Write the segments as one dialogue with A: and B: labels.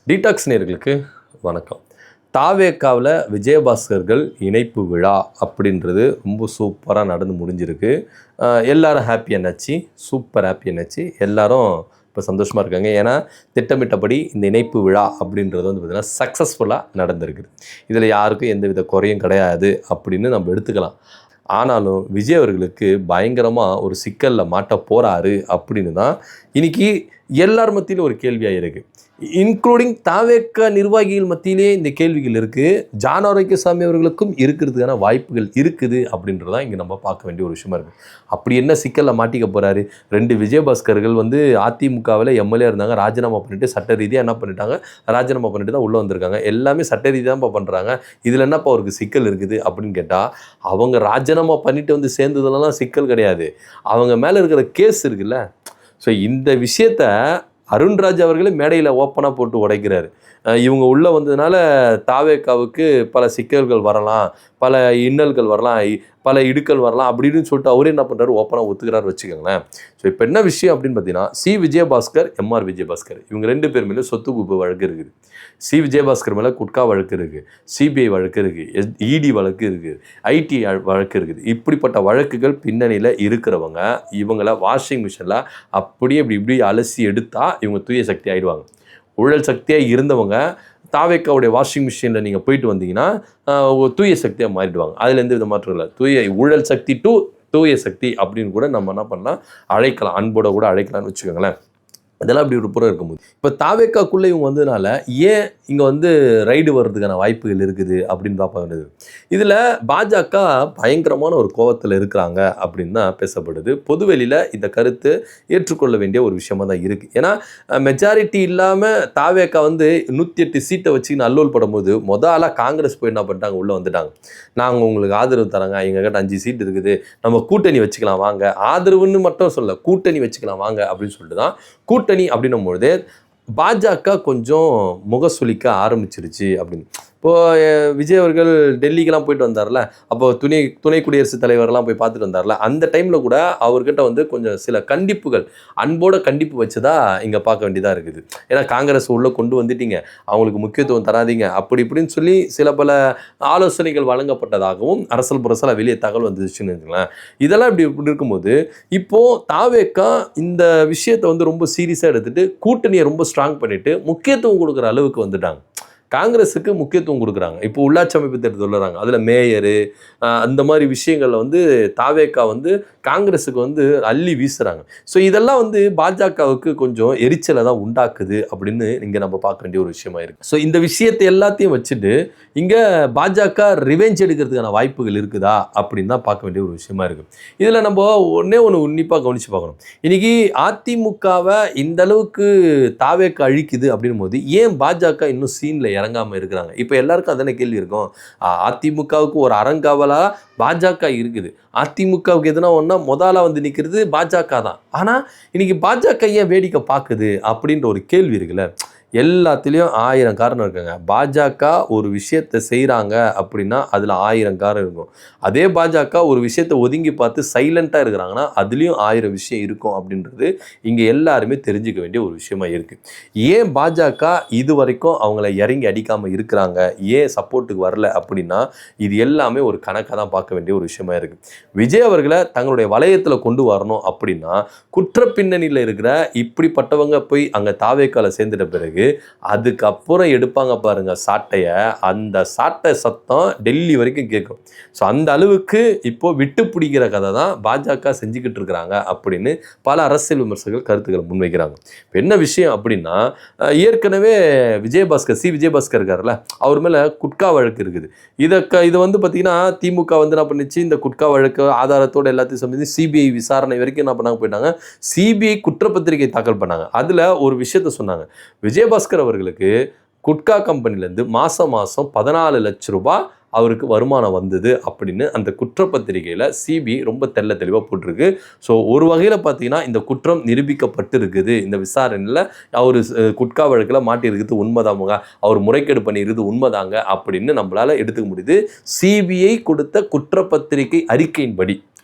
A: Detox நேயர்களுக்கு வணக்கம். தாவேக்காவில் விஜயபாஸ்கர்கள் இணைப்பு விழா அப்படின்றது ரொம்ப சூப்பராக நடந்து முடிஞ்சிருக்கு. எல்லாரும் ஹாப்பி என்னாச்சு, சூப்பர் ஹாப்பி என்னாச்சு, எல்லாரும் இப்போ சந்தோஷமாக இருக்காங்க. ஏன்னா திட்டமிட்டபடி இந்த இணைப்பு விழா அப்படின்றது வந்து பார்த்திங்கன்னா சக்ஸஸ்ஃபுல்லாக நடந்திருக்குது. இதில் யாருக்கும் எந்தவித குறையும் கிடையாது அப்படின்னு நம்ம எடுத்துக்கலாம். ஆனாலும் விஜய் அவர்களுக்கு பயங்கரமாக ஒரு சிக்கலில் மாட்ட போகிறாரு அப்படின்னு தான் இன்றைக்கி எல்லார் மத்தியிலும் ஒரு கேள்வியாக இருக்குது. இன்க்ளூடிங் தாவேக்க நிர்வாகிகள் மத்தியிலே இந்த கேள்விகள் இருக்குது. ஜான் ஆரோக்கியசாமி அவர்களுக்கும் இருக்கிறதுக்கான வாய்ப்புகள் இருக்குது அப்படின்றதான் இங்கே நம்ம பார்க்க வேண்டிய ஒரு விஷயமா இருக்குது. அப்படி என்ன சிக்கலில் மாட்டிக்க போகிறாரு? 2 விஜயபாஸ்கர்கள் வந்து அதிமுகவில் எம்எல்ஏ இருந்தாங்க, ராஜினாமா பண்ணிவிட்டு சட்ட ரீதியாக என்ன பண்ணிட்டாங்க, ராஜினாமா பண்ணிட்டு தான் உள்ளே வந்திருக்காங்க. எல்லாமே சட்ட ரீதியாக தான் பண்ணுறாங்க. இதில் என்னப்பா அவருக்கு சிக்கல் இருக்குது அப்படின்னு கேட்டால், அவங்க ராஜினாமா பண்ணிட்டு வந்து சேர்ந்ததுலாம் சிக்கல் கிடையாது. அவங்க மேலே இருக்கிற கேஸ் இருக்குல்ல. ஸோ இந்த விஷயத்த அருண்ராஜ் அவர்களே மேடையில் ஓப்பனாக போட்டு உடைக்கிறாரு. இவங்க உள்ளே வந்ததுனால தாவேக்காவுக்கு பல சிக்கல்கள் வரலாம், பல இன்னல்கள் வரலாம், பல இடுக்கல் வரலாம் அப்படின்னு சொல்லிட்டு அவரே என்ன பண்ணுறாரு, ஓப்பனாக ஒத்துக்கிறாரு வச்சுக்கோங்களேன். ஸோ இப்போ என்ன விஷயம் அப்படின்னு பார்த்தீங்கன்னா, சி விஜயபாஸ்கர், எம்ஆர் விஜயபாஸ்கர் இவங்க 2 பேர் மேலே சொத்து குவிப்பு வழக்கு இருக்குது. சி விஜயபாஸ்கர் மேலே குட்கா வழக்கு இருக்குது, சிபிஐ வழக்கு இருக்குது, இடி வழக்கு இருக்குது, ஐடி வழக்கு இருக்குது. இப்படிப்பட்ட வழக்குகள் பின்னணியில் இருக்கிறவங்க இவங்கள வாஷிங் மிஷினில் அப்படியே இப்படி அலசி எடுத்தால் இவங்க தூய சக்தி ஆகிடுவாங்க. ஊழல் சக்தியாக இருந்தவங்க தாவேக்காவுடைய வாஷிங் மிஷினில் நீங்கள் போயிட்டு வந்தீங்கன்னா தூய சக்தியாக மாறிடுவாங்க. அதில் எந்த வித மாற்றம் இல்லை. ஊழல் சக்தி டு தூய சக்தி அப்படின்னு கூட நம்ம என்ன பண்ணலாம், அழைக்கலாம், அன்போட கூட அழைக்கலாம்னு வச்சுக்கோங்களேன். இதெல்லாம் அப்படி ஒரு புறம் இருக்கும்போது இப்போ தாவேக்காக்குள்ளே இவங்க வந்ததுனால ஏன் இங்கே வந்து ரைடு வர்றதுக்கான வாய்ப்புகள் இருக்குது அப்படின்னு பார்க்க வேண்டியது. இதில் பாஜக பயங்கரமான ஒரு கோபத்தில் இருக்கிறாங்க அப்படின்னு தான் பேசப்படுது. பொதுவெளியில் இந்த கருத்து ஏற்றுக்கொள்ள வேண்டிய ஒரு விஷயமா தான் இருக்குது. ஏன்னா மெஜாரிட்டி இல்லாமல் தாவேக்கா வந்து 108 சீட்டை வச்சு அல்லோல் படும்போது ஆளாக காங்கிரஸ் போய் என்ன பண்ணிட்டாங்க, உள்ளே வந்துட்டாங்க. நாங்கள் உங்களுக்கு ஆதரவு தராங்க, எங்ககிட்ட 5 சீட் இருக்குது, நம்ம கூட்டணி வச்சுக்கலாம் வாங்க, ஆதரவுன்னு மட்டும் சொல்ல, கூட்டணி வச்சுக்கலாம் வாங்க அப்படின்னு சொல்லிட்டு தான் கூட்டணி அப்படின்னும்பொழுது பாஜக கொஞ்சம் முகசுளிக்க ஆரம்பிச்சிருச்சு அப்படின்னு. இப்போது விஜய் அவர்கள் டெல்லிக்கெலாம் போயிட்டு வந்தார்ல, அப்போ துணை குடியரசுத் தலைவரெலாம் போய் பார்த்துட்டு வந்தார்ல, அந்த டைமில் கூட அவர்கிட்ட வந்து கொஞ்சம் சில கண்டிப்புகள், அன்போட கண்டிப்பு வச்சு தான் இங்கே பார்க்க வேண்டியதாக இருக்குது. ஏன்னா காங்கிரஸ் உள்ளே கொண்டு வந்துட்டீங்க, அவங்களுக்கு முக்கியத்துவம் தராதிங்க அப்படி இப்படின்னு சொல்லி சில பல ஆலோசனைகள் வழங்கப்பட்டதாகவும் அரசல் புரசலாக வெளியே தகவல் வந்துச்சுன்னு இருக்குங்களேன். இதெல்லாம் இப்படி இருக்கும்போது இப்போது தாவேக்கா இந்த விஷயத்தை வந்து ரொம்ப சீரியஸாக எடுத்துகிட்டு கூட்டணியை ரொம்ப ஸ்ட்ராங் பண்ணிவிட்டு முக்கியத்துவம் கொடுக்குற அளவுக்கு வந்துட்டாங்க. காங்கிரஸுக்கு முக்கியத்துவம் கொடுக்குறாங்க. இப்போ உள்ளாட்சி அமைப்பு தேர்தல் சொல்லுறாங்க, அதில் மேயரு அந்த மாதிரி விஷயங்களில் வந்து தாவேக்கா வந்து காங்கிரஸுக்கு வந்து அள்ளி வீசுகிறாங்க. ஸோ இதெல்லாம் வந்து பாஜகவுக்கு கொஞ்சம் எரிச்சலை தான் உண்டாக்குது அப்படின்னு இங்கே நம்ம பார்க்க வேண்டிய ஒரு விஷயமா இருக்குது. ஸோ இந்த விஷயத்தை எல்லாத்தையும் வச்சுட்டு இங்கே பாஜக ரிவெஞ்ச் எடுக்கிறதுக்கான வாய்ப்புகள் இருக்குதா அப்படின்னு தான் பார்க்க வேண்டிய ஒரு விஷயமா இருக்குது. இதில் நம்ம ஒன்று உன்னிப்பாக கவனித்து பார்க்கணும். இன்றைக்கி அதிமுகவை இந்த அளவுக்கு தாவேக்கா அழிக்குது அப்படின் போது ஏன் பாஜக இன்னும் சீனில் இறங்காமல் இருக்கிறாங்க? இப்போ எல்லாருக்கும் அதான கேள்வி இருக்கும். அதிமுகவுக்கு ஒரு அறங்காவலாக பாஜக இருக்குது. அதிமுகவுக்கு எதுனா ஒன்றா முதலாக வந்து நிற்கிறது பாஜக தான். ஆனால் இன்றைக்கி பாஜக ஏன் வேடிக்கை பார்க்குது அப்படின்ற ஒரு கேள்வி இருக்குல்ல. எல்லாத்துலேயும் 1000 காரணம் இருக்குங்க. பாஜக ஒரு விஷயத்தை செய்கிறாங்க அப்படின்னா அதில் 1000 காரணம் இருக்கும். அதே பாஜக ஒரு விஷயத்தை ஒதுங்கி பார்த்து சைலண்ட்டாக இருக்கிறாங்கன்னா அதுலேயும் 1000 விஷயம் இருக்கும் அப்படின்றது இங்கே எல்லாருமே தெரிஞ்சுக்க வேண்டிய ஒரு விஷயமா இருக்குது. ஏன் பாஜக இது வரைக்கும் அவங்கள இறங்கி அடிக்காமல் இருக்கிறாங்க, ஏன் சப்போர்ட்டுக்கு வரல அப்படின்னா இது எல்லாமே ஒரு கணக்காக தான் பார்க்க வேண்டிய ஒரு விஷயமா இருக்குது. விஜய் அவர்களை தங்களுடைய வளையத்தில் கொண்டு வரணும் அப்படின்னா குற்ற பின்னணியில் இருக்கிற இப்படிப்பட்டவங்க போய் அங்கே தாவேக்கால சேர்ந்துட்ட பிறகு அதுக்கப்புறம் எடுப்பாங்க பாருங்க சாட்டையை, அந்த சாட்டை சத்தம் டெல்லி வரைக்கும் கேட்கும். ஸோ அந்த அளவுக்கு இப்போ விட்டு பிடிக்கிற கதை தான் பாஜக செஞ்சுக்கிட்டு இருக்கிறாங்க அப்படின்னு பல அரசியல் விமர்சகர்கள் கருத்துக்களை முன்வைக்கிறாங்க. இப்போ என்ன விஷயம் அப்படின்னா, ஏற்கனவே சி விஜயபாஸ்கர் இருக்கார்ல, அவர் மேலே குட்கா வழக்கு இருக்குது. இது வந்து பார்த்தீங்கன்னா திமுக வந்து என்ன பண்ணிச்சு, இந்த குட்கா வழக்கு ஆதாரத்தோடு எல்லாத்தையும் சம்பந்தி சிபிஐ விசாரணை வரைக்கும் என்ன பண்ணாங்க, போயிட்டாங்க. சிபிஐ குற்றப்பத்திரிகை தாக்கல் பண்ணாங்க. அதில் ஒரு விஷயத்த சொன்னாங்க, விஜயபாஸ்கர் அவர்களுக்கு குட்கா கம்பெனிலேருந்து மாதம் 14 லட்ச ரூபாய் அவருக்கு வருமானம் வந்தது அப்படின்னு அந்த குற்றப்பத்திரிகையில் சிபிஐ ரொம்ப தெளிவாக போட்டிருக்கு. ஸோ ஒரு வகையில் பார்த்தீங்கன்னா இந்த குற்றம் நிரூபிக்கப்பட்டு இருக்குது. இந்த விசாரணையில் அவர் குட்கா வழக்கில் மாட்டியிருக்கிறது உண்மைதாங்க, அவர் முறைகேடு பண்ணியிருக்கிறது உண்மைதாங்க அப்படின்னு நம்மளால் எடுத்துக்க முடியுது சிபிஐ கொடுத்த குற்றப்பத்திரிகை அறிக்கையின்படி.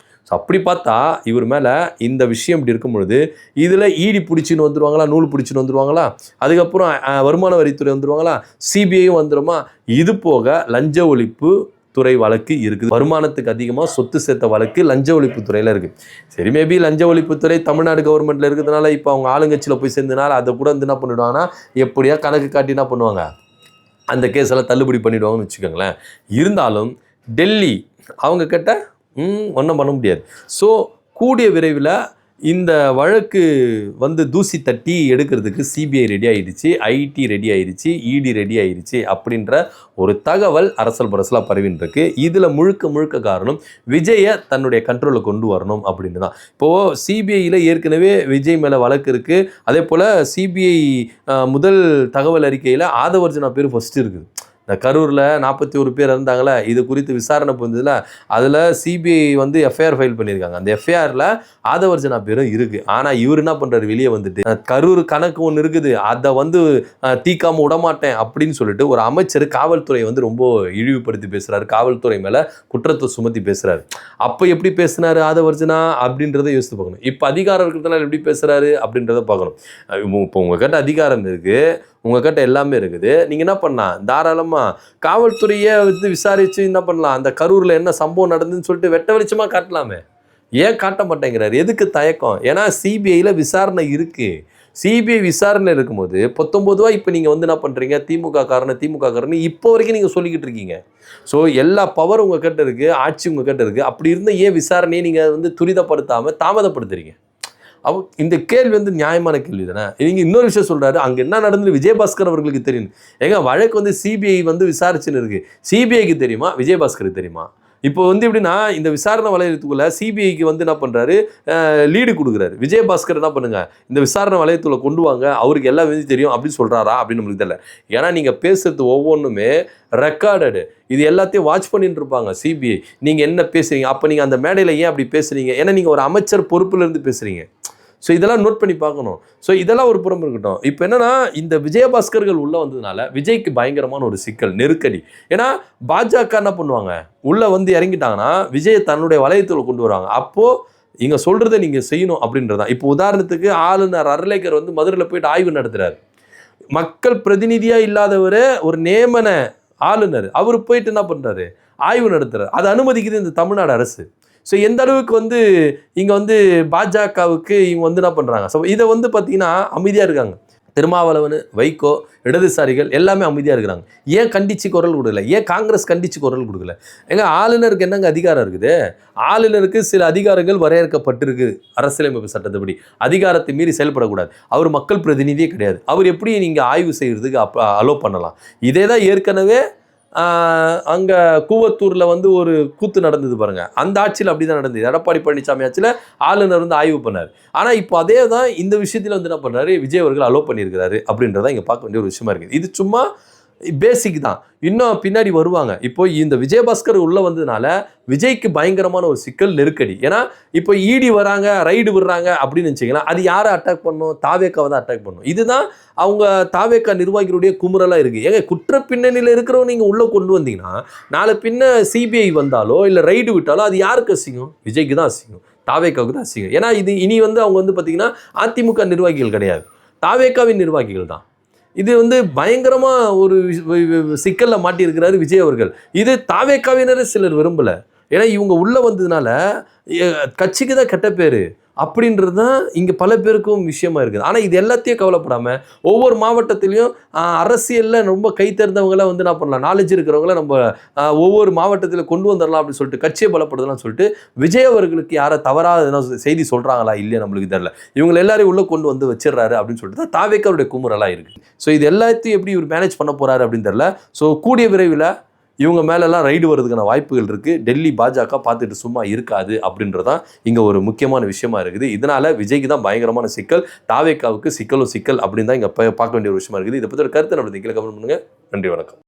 A: ஸோ அப்படி பார்த்தா இவர் மேலே இந்த விஷயம் இப்படி இருக்கும் பொழுது இதில் இடி பிடிச்சின்னு வந்துடுவாங்களா, நூல் பிடிச்சின்னு வந்துடுவாங்களா, அதுக்கப்புறம் வருமான வரித்துறை வந்துடுவாங்களா, சிபிஐயும் வந்துடுமா, இது போக லஞ்ச ஒழிப்பு துறை வழக்கு இருக்குது. வருமானத்துக்கு அதிகமாக சொத்து சேர்த்த வழக்கு லஞ்ச ஒழிப்புத்துறையில் இருக்குது. சரி, மேபி லஞ்ச ஒழிப்புத்துறை தமிழ்நாடு கவர்மெண்ட்டில் இருக்கிறதுனால இப்போ அவங்க ஆளுங்கட்சியில் போய் சேர்ந்தனால அதை கூட வந்து என்ன பண்ணிவிடுவாங்கன்னா எப்படியா கணக்கு காட்டி என்ன பண்ணுவாங்க, அந்த கேஸெல்லாம் தள்ளுபடி பண்ணிவிடுவாங்கன்னு வச்சுக்கோங்களேன். இருந்தாலும் டெல்லி அவங்க கிட்ட ஒன்றும் பண்ண முடியாது. ஸோ கூடிய விரைவில் இந்த வழக்கு வந்து தூசி தட்டி எடுக்கிறதுக்கு சிபிஐ ரெடி ஆகிடுச்சு, ஐடி ரெடி ஆகிடுச்சு, இடி ரெடி ஆகிடுச்சு அப்படின்ற ஒரு தகவல் அரசல் பரசலாக பரவின்றிருக்கு. இதில் முழுக்க காரணம் விஜயை தன்னுடைய கண்ட்ரோலில் கொண்டு வரணும் அப்படின்னு தான். இப்போது சிபிஐயில் ஏற்கனவே விஜய் மேலே வழக்கு இருக்குது. அதே போல் சிபிஐ முதல் தகவல் அறிக்கையில் ஆதவர்ஜனா பேர் ஃபஸ்ட்டு இருக்குது. இந்த கரூரில் 41 பேர் இருந்தாங்களே, இது குறித்து விசாரணை புரிஞ்சதில் அதில் சிபிஐ வந்து எஃப்ஐஆர் ஃபைல் பண்ணியிருக்காங்க. அந்த எஃப்ஐஆரில் ஆதவர்ஜனா பேரும் இருக்குது. ஆனால் இவர் என்ன பண்ணுறாரு, வெளியே வந்துட்டு கரூர் கணக்கு ஒன்று இருக்குது, அதை வந்து தீக்காமல் விடமாட்டேன் அப்படின்னு சொல்லிட்டு ஒரு அமைச்சர் காவல்துறையை வந்து ரொம்ப இழிவுபடுத்தி பேசுகிறாரு, காவல்துறை மேலே குற்றத்தை சுமத்தி பேசுகிறாரு. அப்போ எப்படி பேசுனார் ஆதவர்ஜனா அப்படின்றத யோசித்து பார்க்கணும். இப்போ அதிகாரம் இருக்கிறதுனால எப்படி பேசுகிறாரு அப்படின்றத பார்க்கணும். இப்போ உங்ககிட்ட அதிகாரம் இருக்குது, உங்ககிட்ட எல்லாமே இருக்குது, நீங்கள் என்ன பண்ணலாம், தாராளமாக காவல்துறையை வந்து விசாரித்து என்ன பண்ணலாம், அந்த கரூரில் என்ன சம்பவம் நடந்துன்னு சொல்லிட்டு வெட்ட வெளிச்சமாக காட்டலாமே. ஏன் காட்ட மாட்டேங்கிறாரு, எதுக்கு தயக்கம்? ஏன்னா சிபிஐயில் விசாரணை இருக்குது. சிபிஐ விசாரணை இருக்கும்போது 19 இப்போ நீங்கள் வந்து என்ன பண்ணுறீங்க, திமுக காரன்னு இப்போ வரைக்கும் நீங்கள் சொல்லிக்கிட்டு இருக்கீங்க. ஸோ எல்லா பவர் உங்கள் கிட்ட இருக்குது, ஆட்சி உங்கள் கிட்ட இருக்குது. அப்படி இருந்தால் ஏன் விசாரணையை நீங்கள் வந்து துரிதப்படுத்தாமல் தாமதப்படுத்துறீங்க? இந்த கேள்வி வந்து நியாயமான கேள்வி தானே. நீங்கள் இன்னொரு விஷயம் சொல்கிறாரு, அங்கே என்ன நடந்து விஜயபாஸ்கர் அவர்களுக்கு தெரியும். ஏங்க வழக்கு வந்து சிபிஐ வந்து விசாரிச்சுன்னு இருக்குது, சிபிஐக்கு தெரியுமா, விஜயபாஸ்கருக்கு தெரியுமா? இப்போ வந்து எப்படின்னா இந்த விசாரணை வளையத்துக்குள்ள சிபிஐக்கு வந்து என்ன பண்ணுறாரு, லீடு கொடுக்குறாரு. விஜயபாஸ்கர் என்ன பண்ணுங்க, இந்த விசாரணை வளையத்துக்குள்ள கொண்டு வாங்க, அவருக்கு எல்லாம் வந்து தெரியும் அப்படின்னு சொல்கிறாரா அப்படின்னு நம்மளுக்கு தெரியல. ஏன்னா நீங்கள் பேசுறது ஒவ்வொன்றுமே ரெக்கார்டடு, இது எல்லாத்தையும் வாட்ச் பண்ணிட்டு இருப்பாங்க சிபிஐ. நீங்கள் என்ன பேசுகிறீங்க, அப்போ நீங்கள் அந்த மேடையில் ஏன் அப்படி பேசுகிறீங்க, ஏன்னா நீங்கள் ஒரு அமைச்சர் பொறுப்புலேருந்து பேசுகிறீங்க. ஸோ இதெல்லாம் நோட் பண்ணி பார்க்கணும். ஸோ இதெல்லாம் ஒரு புறம் இருக்கட்டும். இப்போ என்னன்னா இந்த விஜயபாஸ்கர்கள் உள்ளே வந்ததுனால விஜய்க்கு பயங்கரமான ஒரு சிக்கல், நெருக்கடி. ஏன்னா பாஜக என்ன பண்ணுவாங்க, உள்ளே வந்து இறங்கிட்டாங்கன்னா விஜயை தன்னுடைய வளையத்தில் கொண்டு வருவாங்க. அப்போது இங்கே சொல்கிறத நீங்கள் செய்யணும் அப்படின்றதான். இப்போ உதாரணத்துக்கு ஆளுநர் அர்லேக்கர் வந்து மதுரையில் போயிட்டு ஆய்வு நடத்துகிறார். மக்கள் பிரதிநிதியாக இல்லாதவர் ஒரு நியமன ஆளுநர், அவர் போயிட்டு என்ன பண்ணுறாரு, ஆய்வு நடத்துகிறார். அதை அனுமதிக்குது இந்த தமிழ்நாடு அரசு. ஸோ எந்த அளவுக்கு வந்து இங்கே வந்து பாஜகவுக்கு இவங்க வந்து என்ன பண்ணுறாங்க, ஸோ இதை வந்து பார்த்தீங்கன்னா அமைதியாக இருக்காங்க. திருமாவளவன், வைகோ, இடதுசாரிகள் எல்லாமே அமைதியாக இருக்கிறாங்க. ஏன் கண்டித்து குரல் கொடுக்கல, ஏன் காங்கிரஸ் கண்டித்து குரல் கொடுக்கல? ஏங்க ஆளுநருக்கு என்னங்க அதிகாரம் இருக்குது? ஆளுநருக்கு சில அதிகாரங்கள் வரையறுக்கப்பட்டிருக்கு அரசியலமைப்பு சட்டத்துப்படி. அதிகாரத்தை மீறி செயல்படக்கூடாது. அவர் மக்கள் பிரதிநிதியே கிடையாது. அவர் எப்படி நீங்கள் ஆய்வு செய்கிறதுக்கு அலோ பண்ணலாம்? இதே தான் ஏற்கனவே அங்கே கூவத்தூரில் வந்து ஒரு கூத்து நடந்தது பாருங்கள், அந்த ஆட்சியில் அப்படி தான் நடந்தது. எடப்பாடி பழனிசாமி ஆட்சியில் ஆளுநர் வந்து ஆய்வு பண்ணார். ஆனால் இப்போ அதே தான் இந்த விஷயத்தில் வந்து என்ன பண்ணுறாரு, விஜய் அவர்கள் அலோ பண்ணியிருக்கிறாரு அப்படின்றத இங்கே பார்க்க வேண்டிய ஒரு விஷயமா இருக்குது. இது சும்மா பேசிக் தான், இன்னும் பின்னாடி வருவாங்க. இப்போ இந்த விஜயபாஸ்கர் உள்ளே வந்ததுனால விஜய்க்கு பயங்கரமான ஒரு சிக்கல், நெருக்கடி. ஏன்னா இப்போ இடி வராங்க, ரைடு விடுறாங்க அப்படின்னு நினச்சிங்கன்னா அது யாரை அட்டாக் பண்ணும், தாவேக்காவை தான் அட்டாக் பண்ணும். இதுதான் அவங்க தாவேக்கா நிர்வாகிகளுடைய குமுறலாக இருக்குது. ஏங்க குற்ற பின்னணியில் இருக்கிறவங்க நீங்கள் உள்ளே கொண்டு வந்தீங்கன்னா நாளை பின்ன சிபிஐ வந்தாலோ இல்லை ரைடு விட்டாலோ அது யாருக்கு அசிங்கம்? விஜய்க்கு தான் அசிங்கம், தாவேக்காவுக்கு தான் அசிங்கம். ஏன்னா இது இனி வந்து அவங்க வந்து பார்த்திங்கன்னா அதிமுக நிர்வாகிகள் கிடையாது, தாவேக்காவின் நிர்வாகிகள் தான். இது வந்து பயங்கரமாக ஒரு சிக்கலில் மாட்டியிருக்கிறாரு விஜய் அவர்கள். இது தாவேக்காவினரே சிலர் விரும்பலை. ஏன்னா இவங்க உள்ளே வந்ததுனால கட்சிக்கு தான் கெட்ட பேர் அப்படின்றது தான் இங்கே பல பேருக்கும் விஷயமா இருக்குது. ஆனால் இது எல்லாத்தையும் கவலைப்படாமல் ஒவ்வொரு மாவட்டத்திலையும் அரசியலில் ரொம்ப கை தேர்ந்தவங்களாம் வந்து என்ன பண்ணலாம், நாலேஜ் இருக்கிறவங்கள நம்ம ஒவ்வொரு மாவட்டத்தில் கொண்டு வந்துடலாம் அப்படின்னு சொல்லிட்டு கட்சியை பலப்படுத்தலாம்னு சொல்லிட்டு விஜய் அவர்களுக்கு யாரை தவறாக எதனா செய்தி சொல்கிறாங்களா இல்லையா நம்மளுக்கு தெரியல. இவங்க எல்லாரையும் உள்ளே கொண்டு வந்து வச்சிடறாரு அப்படின்னு சொல்லிட்டு தான் தாவேக்காவுடைய குமுறலாக இருக்குது. ஸோ இது எல்லாத்தையும் எப்படி இவர் மேனேஜ் பண்ண போகிறாரு அப்படின்னு தெரியல. ஸோ கூடிய விரைவில் இவங்க மேலெல்லாம் ரைடு வர்றதுக்கான வாய்ப்புகள் இருக்குது. டெல்லி பாஜக பார்த்துட்டு சும்மா இருக்காது அப்படின்றதான் இங்கே ஒரு முக்கியமான விஷயமா இருக்குது. இதனால் விஜய்க்கு தான் பயங்கரமான சிக்கல், தாவேக்காவுக்கு சிக்கல் அப்படின்னு தான் இங்கே பார்க்க வேண்டிய ஒரு விஷயமா இருக்குது. இதை பற்றி ஒரு கருத்து நம்மளுக்கு கீழே கமெண்ட் பண்ணுங்கள். நன்றி, வணக்கம்.